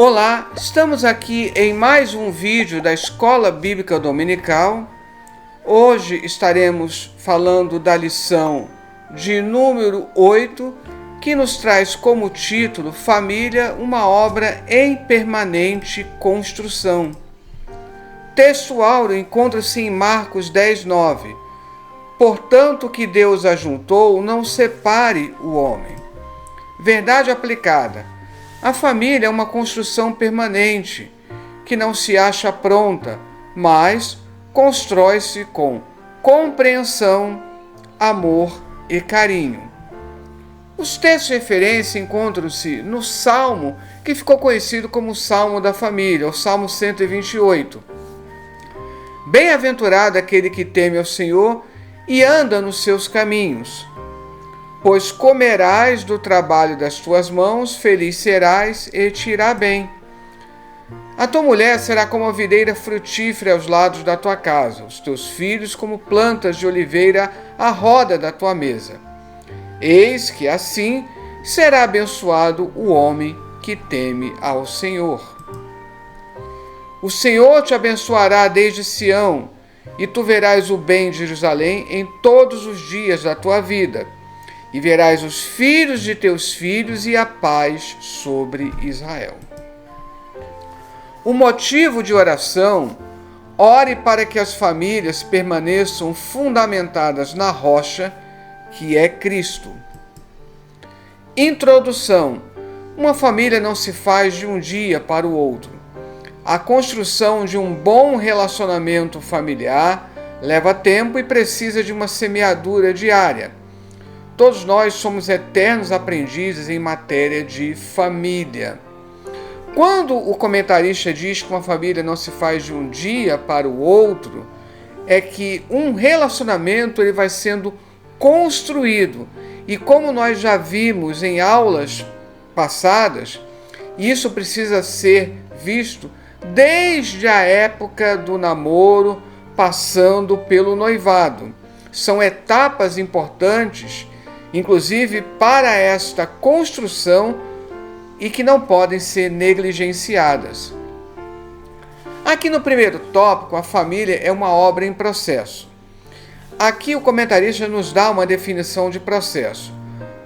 Olá, estamos aqui em mais um vídeo da Escola Bíblica Dominical. Hoje estaremos falando da lição de número 8, que nos traz como título Família, uma obra em permanente construção. O texto áureo encontra-se em Marcos 10:9. Portanto, o que Deus ajuntou, não separe o homem. Verdade aplicada. A família é uma construção permanente, que não se acha pronta, mas constrói-se com compreensão, amor e carinho. Os textos de referência encontram-se no Salmo, que ficou conhecido como o Salmo da Família, o Salmo 128. Bem-aventurado aquele que teme ao Senhor e anda nos seus caminhos. Pois comerás do trabalho das tuas mãos, feliz serás e te irá bem. A tua mulher será como a videira frutífera aos lados da tua casa, os teus filhos como plantas de oliveira à roda da tua mesa. Eis que assim será abençoado o homem que teme ao Senhor. O Senhor te abençoará desde Sião, e tu verás o bem de Jerusalém em todos os dias da tua vida. E verás os filhos de teus filhos e a paz sobre Israel. O motivo de oração: ore para que as famílias permaneçam fundamentadas na rocha, que é Cristo. Introdução: uma família não se faz de um dia para o outro. A construção de um bom relacionamento familiar leva tempo e precisa de uma semeadura diária. Todos nós somos eternos aprendizes em matéria de família. Quando o comentarista diz que uma família não se faz de um dia para o outro, é que um relacionamento ele vai sendo construído. E como nós já vimos em aulas passadas, isso precisa ser visto desde a época do namoro, passando pelo noivado. São etapas importantes, inclusive para esta construção, e que não podem ser negligenciadas. Aqui no primeiro tópico, a família é uma obra em processo. Aqui o comentarista nos dá uma definição de processo: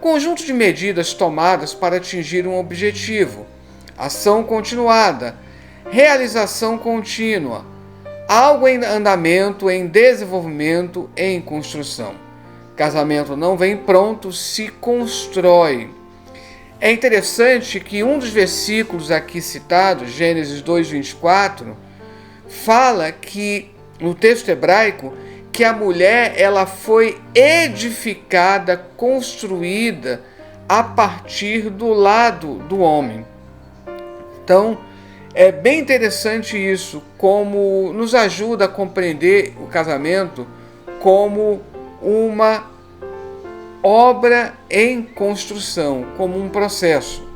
conjunto de medidas tomadas para atingir um objetivo, ação continuada, realização contínua, algo em andamento, em desenvolvimento, em construção. Casamento não vem pronto, se constrói. É interessante que um dos versículos aqui citados, Gênesis 2:24, fala que, no texto hebraico, que a mulher ela foi edificada, construída a partir do lado do homem. Então, é bem interessante isso, como nos ajuda a compreender o casamento como uma obra em construção, como um processo.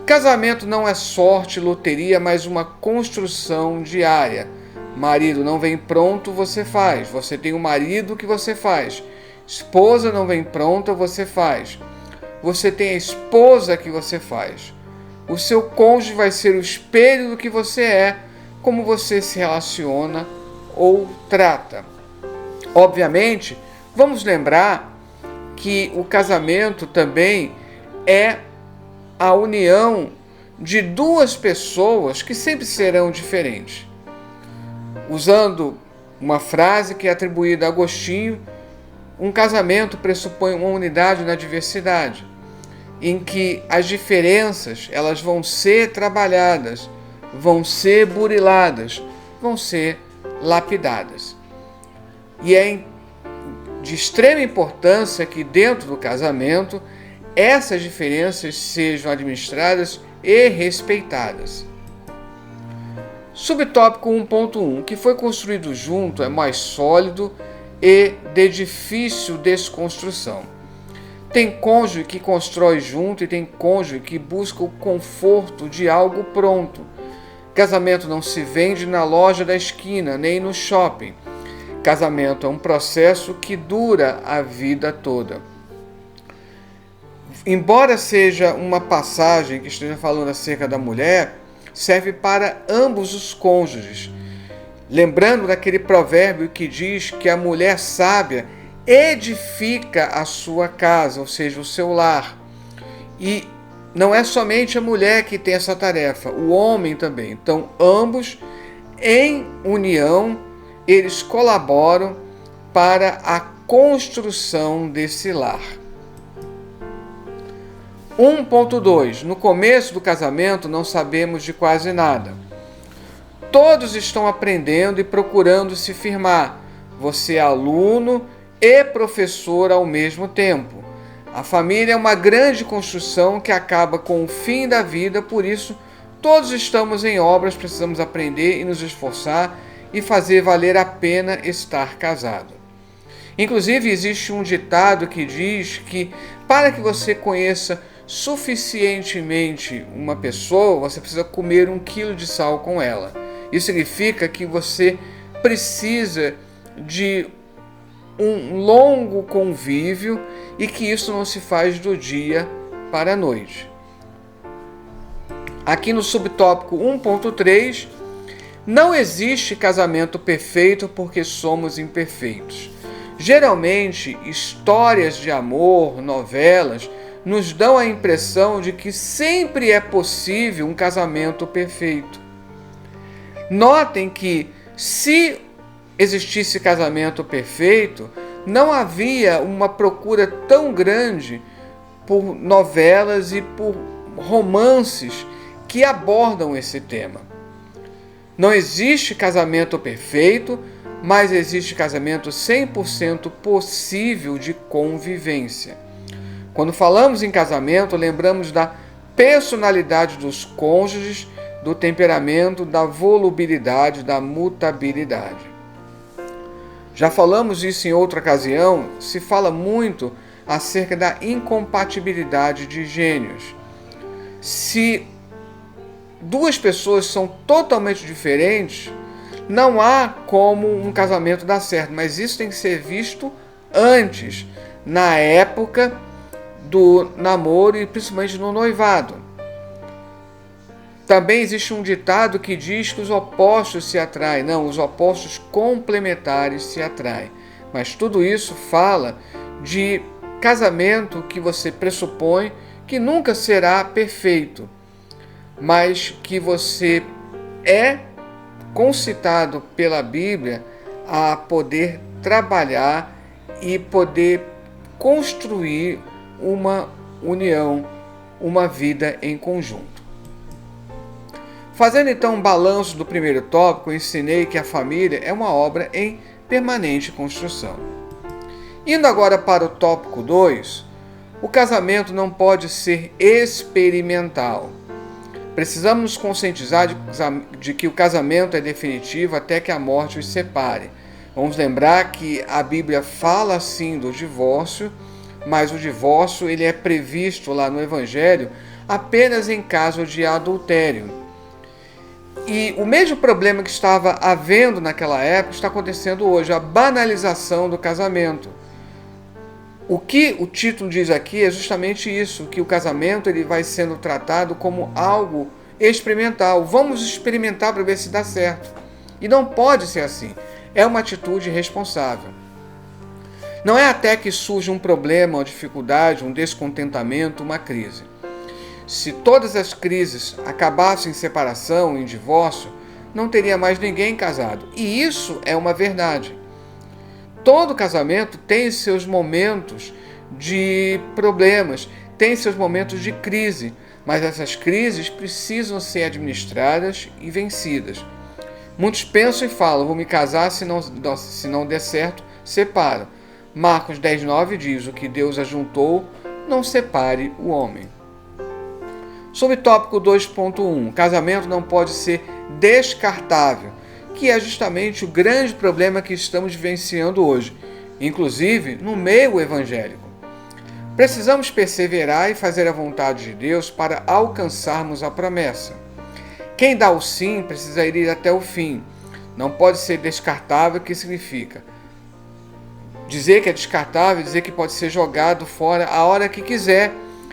Casamento não é sorte, loteria, mas uma construção diária. Marido não vem pronto, você faz. Você tem um marido que você faz. Esposa não vem pronta, você faz. Você tem a esposa que você faz. O seu cônjuge vai ser o espelho do que você é, como você se relaciona ou trata. Obviamente, vamos lembrar que o casamento também é a união de duas pessoas que sempre serão diferentes. Usando uma frase que é atribuída a Agostinho, um casamento pressupõe uma unidade na diversidade, em que as diferenças elas vão ser trabalhadas, vão ser buriladas, vão ser lapidadas. E é de extrema importância que dentro do casamento essas diferenças sejam administradas e respeitadas. Subtópico 1.1. O que foi construído junto é mais sólido e de difícil desconstrução. Tem cônjuge que constrói junto e tem cônjuge que busca o conforto de algo pronto. Casamento não se vende na loja da esquina, nem no shopping. Casamento é um processo que dura a vida toda. embora seja uma passagem que esteja falando acerca da mulher, serve para ambos os cônjuges. Lembrando daquele provérbio que diz que a mulher sábia edifica a sua casa, ou seja, o seu lar. E não é somente a mulher que tem essa tarefa, o homem também. Então, ambos, em união, eles colaboram para a construção desse lar. 1.2. No começo do casamento não sabemos de quase nada. Todos estão aprendendo e procurando se firmar. Você é aluno e professor ao mesmo tempo. A família é uma grande construção que acaba com o fim da vida, por isso todos estamos em obras, precisamos aprender e nos esforçar e fazer valer a pena estar casado. Inclusive, existe um ditado que diz que para que você conheça suficientemente uma pessoa, você precisa comer 1 quilo de sal com ela. Isso significa que você precisa de um longo convívio e que isso não se faz do dia para a noite. Aqui no subtópico 1.3, não existe casamento perfeito porque somos imperfeitos. Geralmente, histórias de amor, novelas, nos dão a impressão de que sempre é possível um casamento perfeito. Notem que, se existisse casamento perfeito, não havia uma procura tão grande por novelas e por romances que abordam esse tema. Não existe casamento perfeito, mas existe casamento 100% possível de convivência. Quando falamos em casamento, lembramos da personalidade dos cônjuges, do temperamento, da volubilidade, da mutabilidade. Já falamos isso em outra ocasião, se fala muito acerca da incompatibilidade de gênios. Se duas pessoas são totalmente diferentes, não há como um casamento dar certo, mas isso tem que ser visto antes, na época do namoro e principalmente no noivado. Também existe um ditado que diz que os opostos se atraem. Não, os opostos complementares se atraem. Mas tudo isso fala de casamento que você pressupõe que nunca será perfeito, mas que você é concitado pela Bíblia a poder trabalhar e poder construir uma união, uma vida em conjunto. Fazendo então um balanço do primeiro tópico, ensinei que a família é uma obra em permanente construção. Indo agora para o tópico 2, o casamento não pode ser experimental. Precisamos nos conscientizar de que o casamento é definitivo até que a morte os separe. Vamos lembrar que a Bíblia fala sim do divórcio, mas o divórcio ele é previsto lá no Evangelho apenas em caso de adultério. E o mesmo problema que estava havendo naquela época está acontecendo hoje, a banalização do casamento. O que o título diz aqui é justamente isso, que o casamento ele vai sendo tratado como algo experimental. Vamos experimentar para ver se dá certo. E não pode ser assim. É uma atitude irresponsável. Não é até que surge um problema, uma dificuldade, um descontentamento, uma crise. Se todas as crises acabassem em separação, em divórcio, não teria mais ninguém casado. E isso é uma verdade. Todo casamento tem seus momentos de problemas, tem seus momentos de crise, mas essas crises precisam ser administradas e vencidas. Muitos pensam e falam, vou me casar, se não der certo, separo. Marcos 10:9 diz, o que Deus ajuntou, não separe o homem. Subtópico 2.1, casamento não pode ser descartável, que é justamente o grande problema que estamos vivenciando hoje, inclusive no meio evangélico. Precisamos perseverar e fazer a vontade de Deus para alcançarmos a promessa. Quem dá o sim precisa ir até o fim. Não pode ser descartável, que significa dizer que é descartável, dizer que pode ser jogado fora a hora que quiser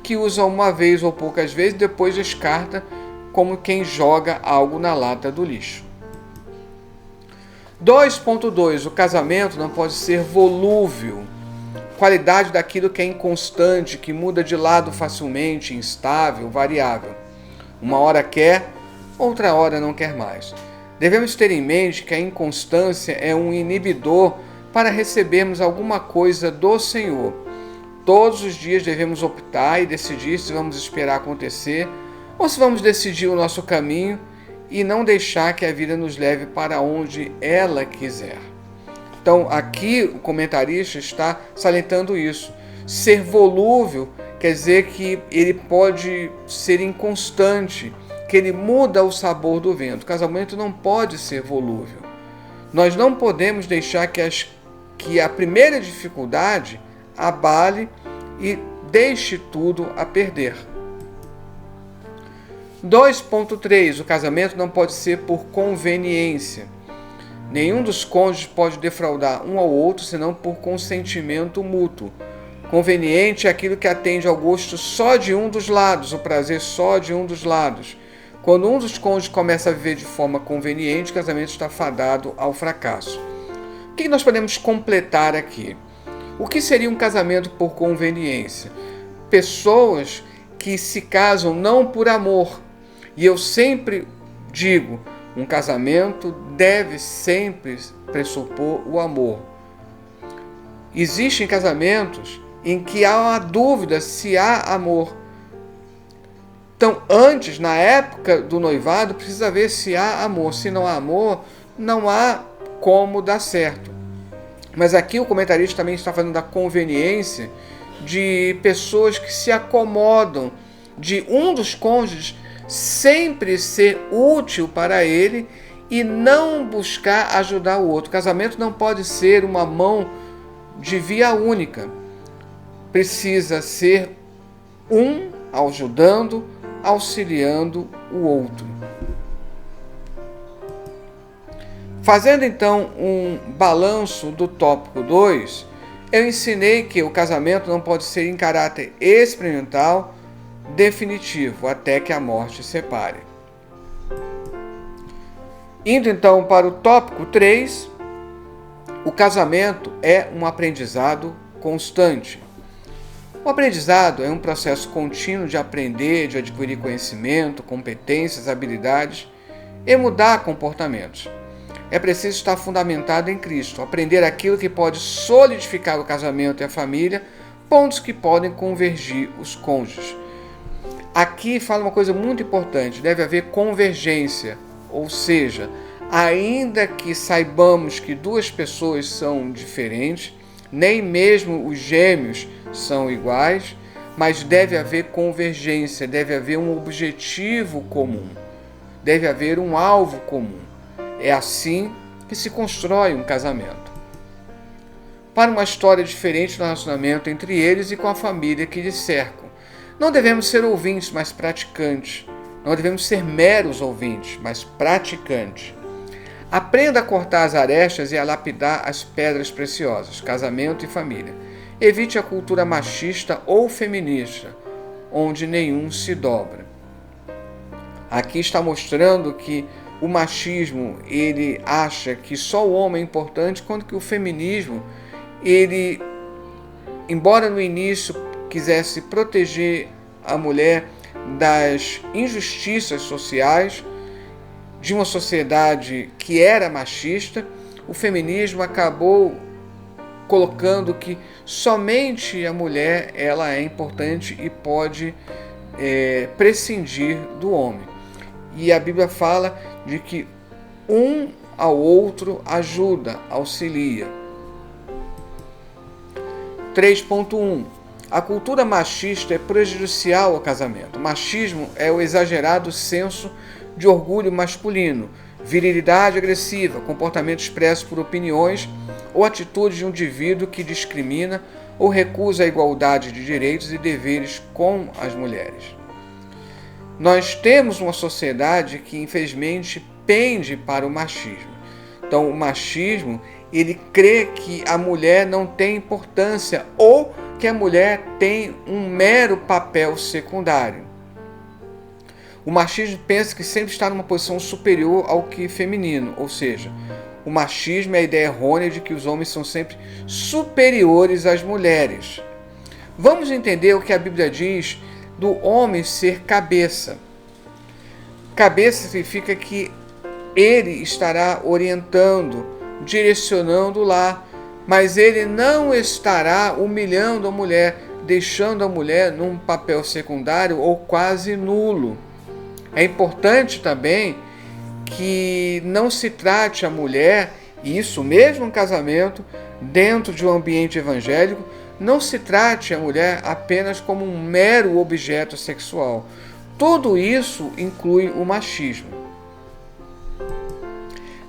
que usa uma vez ou poucas vezes, depois descarta como quem joga algo na lata do lixo. 2.2. O casamento não pode ser volúvel. Qualidade daquilo que é inconstante, que muda de lado facilmente, instável, variável. Uma hora quer, outra hora não quer mais. Devemos ter em mente que a inconstância é um inibidor para recebermos alguma coisa do Senhor. Todos os dias devemos optar e decidir se vamos esperar acontecer ou se vamos decidir o nosso caminho e não deixar que a vida nos leve para onde ela quiser. Então, aqui o comentarista está salientando isso. Ser volúvel quer dizer que ele pode ser inconstante, que ele muda o sabor do vento. O casamento não pode ser volúvel. Nós não podemos deixar que a primeira dificuldade abale e deixe tudo a perder. 2.3. O casamento não pode ser por conveniência. Nenhum dos cônjuges pode defraudar um ao outro senão por consentimento mútuo. Conveniente é aquilo que atende ao gosto só de um dos lados, o prazer só de um dos lados. Quando um dos cônjuges começa a viver de forma conveniente, o casamento está fadado ao fracasso. O que nós podemos completar aqui? O que seria um casamento por conveniência? Pessoas que se casam não por amor. E eu sempre digo, um casamento deve sempre pressupor o amor. Existem casamentos em que há uma dúvida se há amor. Então, antes, na época do noivado, precisa ver se há amor. Se não há amor, não há como dar certo. Mas aqui o comentarista também está falando da conveniência de pessoas que se acomodam de um dos cônjuges sempre ser útil para ele e não buscar ajudar o outro. O casamento não pode ser uma mão de via única. Precisa ser um ajudando, auxiliando o outro. Fazendo então um balanço do tópico 2, eu ensinei que o casamento não pode ser em caráter experimental, definitivo, até que a morte separe. Indo então para o tópico 3, o casamento é um aprendizado constante. O aprendizado é um processo contínuo de aprender, de adquirir conhecimento, competências, habilidades e mudar comportamentos. É preciso estar fundamentado em Cristo, aprender aquilo que pode solidificar o casamento e a família, pontos que podem convergir os cônjuges. Aqui fala uma coisa muito importante, deve haver convergência, ou seja, ainda que saibamos que duas pessoas são diferentes, nem mesmo os gêmeos são iguais, mas deve haver convergência, deve haver um objetivo comum, deve haver um alvo comum. É assim que se constrói um casamento. Para uma história diferente do relacionamento entre eles e com a família que lhes cercam. Não devemos ser ouvintes, mas praticantes. Não devemos ser meros ouvintes, mas praticantes. Aprenda a cortar as arestas e a lapidar as pedras preciosas, casamento e família. Evite a cultura machista ou feminista, onde nenhum se dobra. Aqui está mostrando que o machismo, ele acha que só o homem é importante, quando que o feminismo, ele, embora no início quisesse proteger a mulher das injustiças sociais de uma sociedade que era machista, o feminismo acabou colocando que somente a mulher ela é importante e pode prescindir do homem. E a Bíblia fala de que um ao outro ajuda, auxilia. 3.1. A cultura machista é prejudicial ao casamento. O machismo é o exagerado senso de orgulho masculino, virilidade agressiva, comportamento expresso por opiniões ou atitude de um indivíduo que discrimina ou recusa a igualdade de direitos e deveres com as mulheres. Nós temos uma sociedade que, infelizmente, pende para o machismo. Então, o machismo, ele crê que a mulher não tem importância ou que a mulher tem um mero papel secundário. O machismo pensa que sempre está numa posição superior ao que feminino, ou seja, o machismo é a ideia errônea de que os homens são sempre superiores às mulheres. Vamos entender o que a Bíblia diz do homem ser cabeça. Cabeça significa que ele estará orientando, direcionando o lar, mas ele não estará humilhando a mulher, deixando a mulher num papel secundário ou quase nulo. É importante também que não se trate a mulher, e isso mesmo no casamento, dentro de um ambiente evangélico, não se trate a mulher apenas como um mero objeto sexual. Tudo isso inclui o machismo.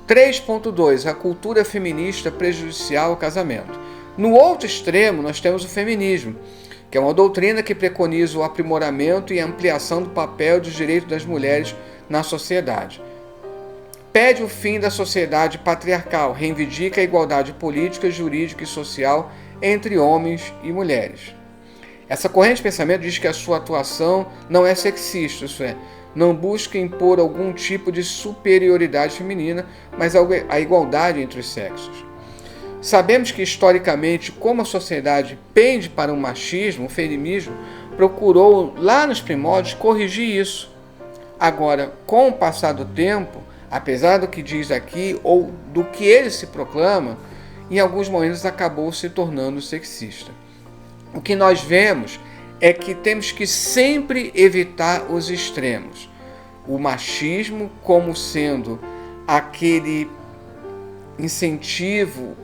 3.2. A cultura feminista prejudicial ao casamento. No outro extremo, nós temos o feminismo, que é uma doutrina que preconiza o aprimoramento e ampliação do papel e dos direitos das mulheres na sociedade. Pede o fim da sociedade patriarcal, reivindica a igualdade política, jurídica e social entre homens e mulheres. Essa corrente de pensamento diz que a sua atuação não é sexista, isso é, não busca impor algum tipo de superioridade feminina, mas a igualdade entre os sexos. Sabemos que, historicamente, como a sociedade pende para o machismo, o feminismo procurou, lá nos primórdios, corrigir isso. Agora, com o passar do tempo, apesar do que diz aqui, ou do que ele se proclama, em alguns momentos acabou se tornando sexista. O que nós vemos é que temos que sempre evitar os extremos. O machismo como sendo aquele incentivo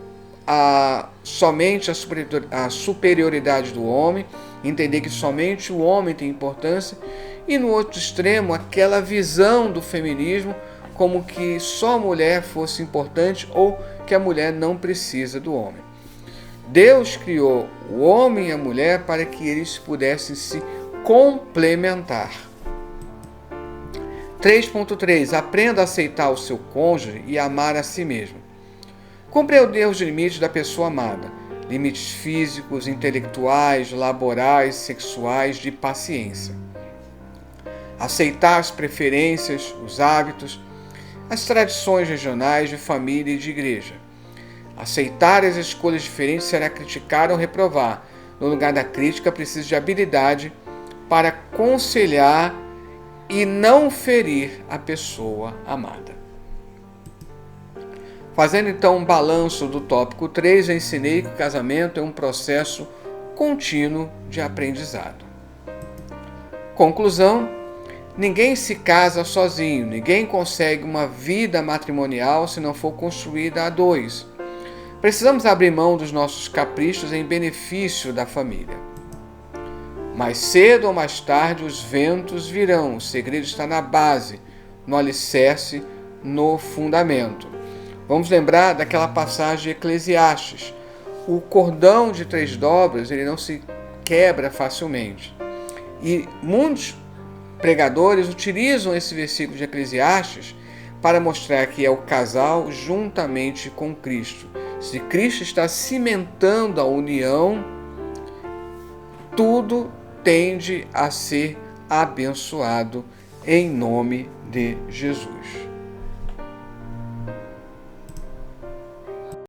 somente a superioridade do homem, entender que somente o homem tem importância, e no outro extremo aquela visão do feminismo como que só a mulher fosse importante ou que a mulher não precisa do homem. Deus criou o homem e a mulher para que eles pudessem se complementar. 3.3. Aprenda a aceitar o seu cônjuge e amar a si mesmo. Compreender os limites da pessoa amada, limites físicos, intelectuais, laborais, sexuais, de paciência. Aceitar as preferências, os hábitos, as tradições regionais de família e de igreja. Aceitar as escolhas diferentes será criticar ou reprovar. No lugar da crítica, precisa de habilidade para aconselhar e não ferir a pessoa amada. Fazendo então um balanço do tópico 3, eu ensinei que o casamento é um processo contínuo de aprendizado. Conclusão: ninguém se casa sozinho, ninguém consegue uma vida matrimonial se não for construída a dois. Precisamos abrir mão dos nossos caprichos em benefício da família. Mais cedo ou mais tarde os ventos virão, o segredo está na base, no alicerce, no fundamento. Vamos lembrar daquela passagem de Eclesiastes. O cordão de 3 dobras, ele não se quebra facilmente. E muitos pregadores utilizam esse versículo de Eclesiastes para mostrar que é o casal juntamente com Cristo. Se Cristo está cimentando a união, tudo tende a ser abençoado em nome de Jesus.